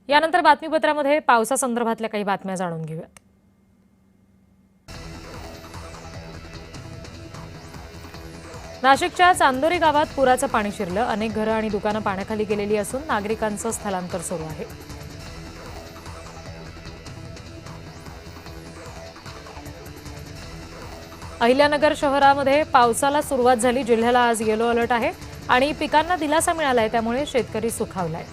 यानंतर बातमीपत्रामध्ये पावसासंदर्भातल्या काही बातम्या जाणून घेऊयात। नाशिकच्या चांदोरी गावात पुराचं पाणी शिरलं। अनेक घरं आणि दुकानं पाण्याखाली गेलेली असून नागरिकांचं स्थलांतर सुरू आहे। अहिल्यानगर शहरामध्ये पावसाला सुरुवात झाली। जिल्ह्याला आज येलो अलर्ट आहे आणि पिकांना दिलासा मिळालाय, त्यामुळे शेतकरी सुखावलाय।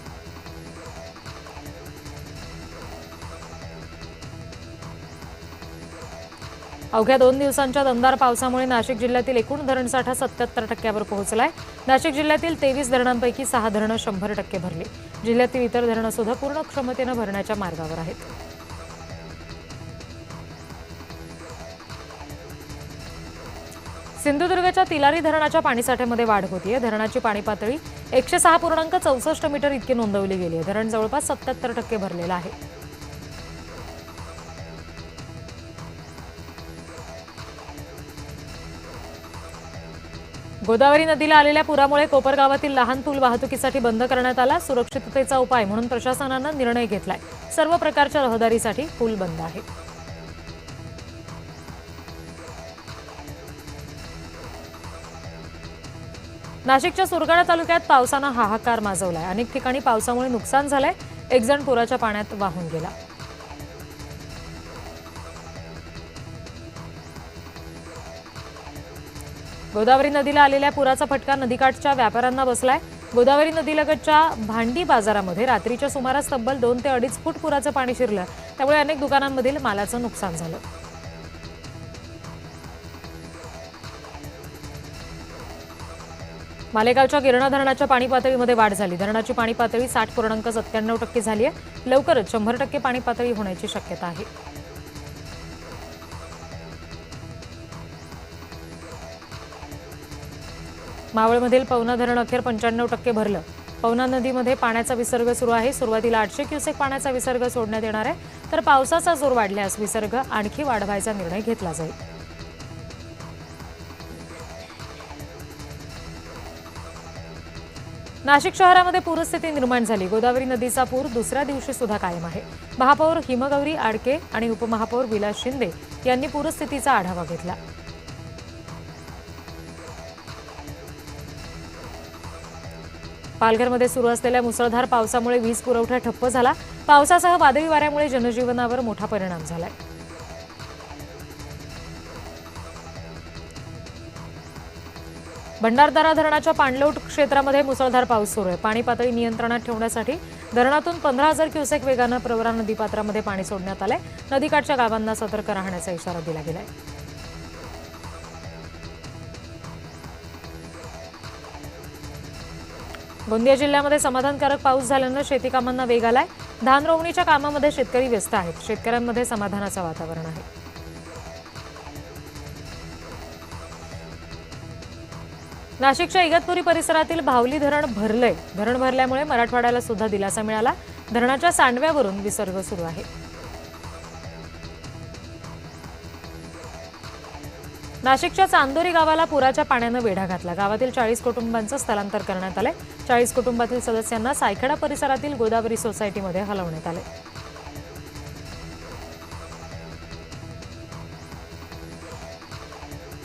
अवघ्या 2 दिवसांच्या दमदार पावसामुळे नाशिक जिल्ह्यातील एकूण धरणसाठा 77% पोहोचलाय। नाशिक जिल्ह्यातील 23 धरणांपैकी 6 धरणं 100% भरली। जिल्ह्यातील इतर धरणं सुद्धा पूर्ण क्षमतेने भरण्याच्या मार्गावर आहेत। सिंधुदुर्गच्या तिलारी धरणाच्या पाणीसाठ्यामध्ये वाढ होतीये। धरणाची पाणी पातळी 106.64 मीटर इतकी नोंदवली गेली आहे। धरण जवळपास 77% भरलेलं आहे। गोदावरी नदीला आलेल्या पुरामुळे कोपरगावातील लहान पूल वाहतुकीसाठी बंद करण्यात आला। सुरक्षिततेचा उपाय म्हणून प्रशासनानं निर्णय घेतलाय। सर्व प्रकारच्या रहदारीसाठी पूल बंद आहे। नाशिकच्या सुरगाणा तालुक्यात पावसानं हाहाकार माजवलाय। अनेक ठिकाणी पावसामुळे नुकसान झालंय। एक जण पुराच्या पाण्यात वाहून गेला। गोदावरी नदीला आलेल्या पुराचा फटका नदीकाठच्या व्यापाऱ्यांना बसलाय। गोदावरी नदीलगतच्या भांडी बाजारामध्ये रात्रीच्या सुमारास तब्बल 2 ते 2.5 फूट पुराचं पाणी शिरलं। त्यामुळे अनेक दुकानांमधील मालाचं नुकसान झालं। मालेगावच्या गिरणा धरणाच्या पाणी पातळीमध्ये वाढ झाली। धरणाची पाणी पातळी 60.97% झाली आहे। लवकरच 100% पाणी पातळी होण्याची शक्यता आहे। मावळमधील पवना धरण अखेर 95% भरलं। पवना नदीमध्ये पाण्याचा विसर्ग सुरू आहे। सुरुवातीला 800 क्युसेक पाण्याचा विसर्ग सोडण्यात येणार आहे, तर पावसाचा जोर वाढल्यास विसर्ग आणखी वाढवायचा निर्णय घेतला जाईल। नाशिक शहरामध्ये पूरस्थिती निर्माण झाली। गोदावरी नदीचा पूर दुसऱ्या दिवशी सुद्धा कायम आहे। महापौर हिमगौरी आडके आणि उपमहापौर विलास शिंदे यांनी पूरस्थितीचा आढावा घेतला। पालघरमध्ये सुरू असलेल्या मुसळधार पावसामुळे वीज पुरवठा ठप्प झाला। पावसासह वादळी वाऱ्यामुळे जनजीवनावर मोठा परिणाम झालाय। भंडारदरा धरणाच्या पाणलोट क्षेत्रामध्ये मुसळधार पाऊस सुरू आहे। पाणी पातळी नियंत्रणात ठेवण्यासाठी धरणातून 15,000 क्युसेक वेगानं प्रवरा नदीपात्रामध्ये पाणी सोडण्यात आलंय। नदीकाठच्या गावांना सतर्क राहण्याचा इशारा दिला गेलाय। गोंदिया जिल्ह्यामध्ये समाधानकारक पाऊस झाल्यानं शेती कामांना वेग आलाय। धान रोवणीच्या कामामध्ये शेतकरी व्यस्त आहेत। शेतकऱ्यांमध्ये समाधानाचं वातावरण आहे। नाशिकच्या इगतपुरी परिसरातील भावली धरण भरलंय। धरण भरल्यामुळे मराठवाड्याला सुद्धा दिलासा मिळाला। धरणाच्या सांडव्यावरून विसर्ग सुरू आहे। नाशिकच्या चांदोरी गावाला पुराच्या पाण्यानं वेढा घातला। गावातील 40 कुटुंबांचं स्थलांतर करण्यात आलंय। 40 कुटुंबातील सदस्यांना सायखेडा परिसरातील गोदावरी सोसायटीमध्ये हलवण्यात आले।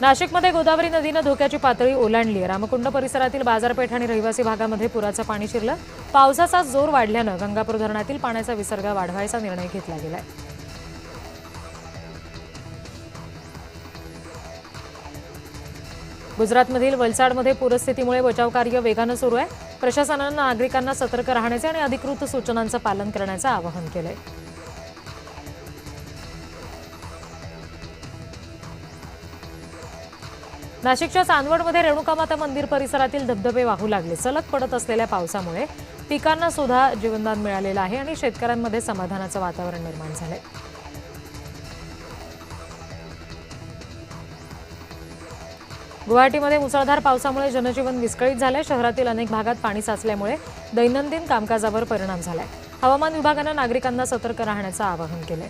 नाशिकमध्ये गोदावरी नदीनं धोक्याची पातळी ओलांडली आहे। रामकुंड परिसरातील बाजारपेठ आणि रहिवासी भागामध्ये पुराचं पाणी शिरलं। पावसाचा जोर वाढल्यानं गंगापूर धरणातील पाण्याचा विसर्ग वाढवायचा निर्णय घेतला गेलाय। गुजरातमधील वलसाडमध्ये पूरस्थितीमुळे बचाव कार्य वेगानं सुरू आहे। प्रशासनानं नागरिकांना सतर्क राहण्याचे आणि अधिकृत सूचनांचं पालन करण्याचं आवाहन केलंय। नाशिकच्या चांदवडमध्ये रेणुकामाता मंदिर परिसरातील धबधबे वाहू लागले। सलग पडत असलेल्या पावसामुळे पिकांना सुद्धा जीवनदान मिळालेलं आहे आणि शेतकऱ्यांमध्ये समाधानाचं वातावरण निर्माण झालंय। गुवाहाटीमध्ये मुसळधार पावसामुळे जनजीवन विस्कळीत झालंय। शहरातील अनेक भागात पाणी साचल्यामुळे दैनंदिन कामकाजावर परिणाम झालाय। हवामान विभागानं नागरिकांना सतर्क राहण्याचं आवाहन केलंय।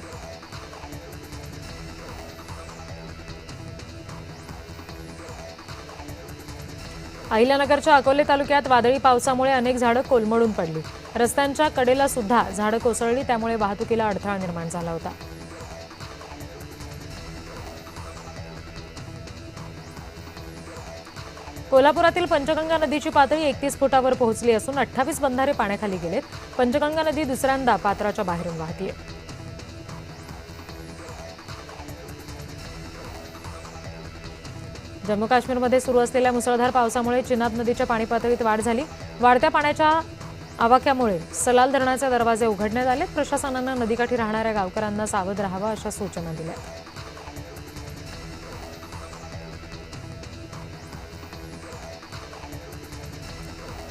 अहिल्यानगरच्या अकोले तालुक्यात वादळी पावसामुळे अनेक झाडं कोलमडून पडली. रस्त्यांच्या कडेला सुद्धा झाडं कोसळली, त्यामुळे वाहतुकीला अडथळा निर्माण झाला होता. कोल्हापुरातील पंचगंगा नदीची पातळी 31 फुटावर पोहोचली असून 28 बंधारे पाण्याखाली गेलेत. पंचगंगा नदी दुसऱ्यांदा पात्राच्या बाहेरून वाहतीये. जम्मू काश्मीरमध्ये सुरू असलेल्या मुसळधार पावसामुळे चिनाब नदीच्या पाणी पातळीत वाढ झाली. वाढत्या पाण्याच्या आवाक्यामुळे सलाल धरणाचे दरवाजे उघडण्यात आले. प्रशासनानं नदीकाठी राहणाऱ्या गावकऱ्यांना सावध राहावं अशा सूचना दिल्या.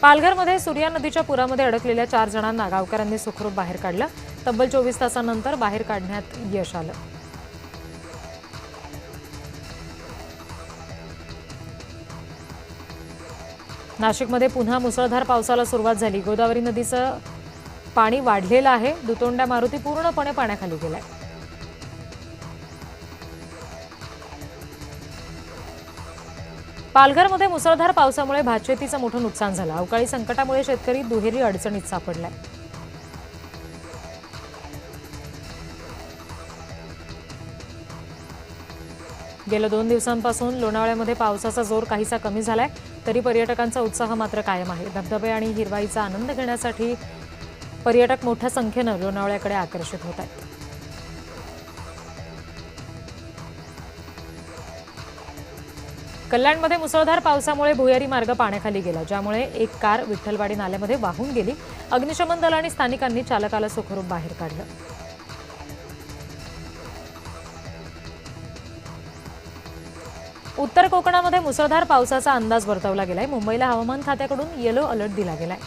पालघरमध्ये सूर्या नदीच्या पुरामध्ये अडकलेल्या 4 जणांना गावकऱ्यांनी सुखरूप बाहेर काढलं. तब्बल 24 तासांनंतर बाहेर काढण्यात यश आलं. नाशिकमध्ये पुन्हा मुसळधार पावसाला सुरुवात झाली. गोदावरी नदीचं पाणी वाढलेलं आहे. दुतोंड्या मारुती पूर्णपणे पाण्याखाली गेलाय. पालघरमध्ये मुसळधार पावसामुळे भातशेतीचं मोठं नुकसान झालं. अवकाळी संकटामुळे शेतकरी दुहेरी अडचणीत सापडलाय. गेल्या 2 दिवसांपासून लोणावळ्यामध्ये पावसाचा जोर काहीसा कमी झालाय, तरी पर्यटकांचा उत्साह मात्र कायम आहे. धबधबे आणि हिरवाईचा आनंद घेण्यासाठी पर्यटक मोठ्या संख्येनं लोणावळ्याकडे आकर्षित होत आहेत. कल्याणमध्ये मुसळधार पावसामुळे भुयारी मार्ग पाण्याखाली गेला, ज्यामुळे एक कार विठ्ठलवाडी नाल्यामध्ये वाहून गेली. अग्निशमन दल आणि स्थानिकांनी चालकाला सुखरूप बाहेर काढलं. उत्तर कोकणामध्ये मुसळधार पावसाचा अंदाज वर्तवला गेलाय. मुंबईला हवामान खात्याकडून येलो अलर्ट दिला गेलाय.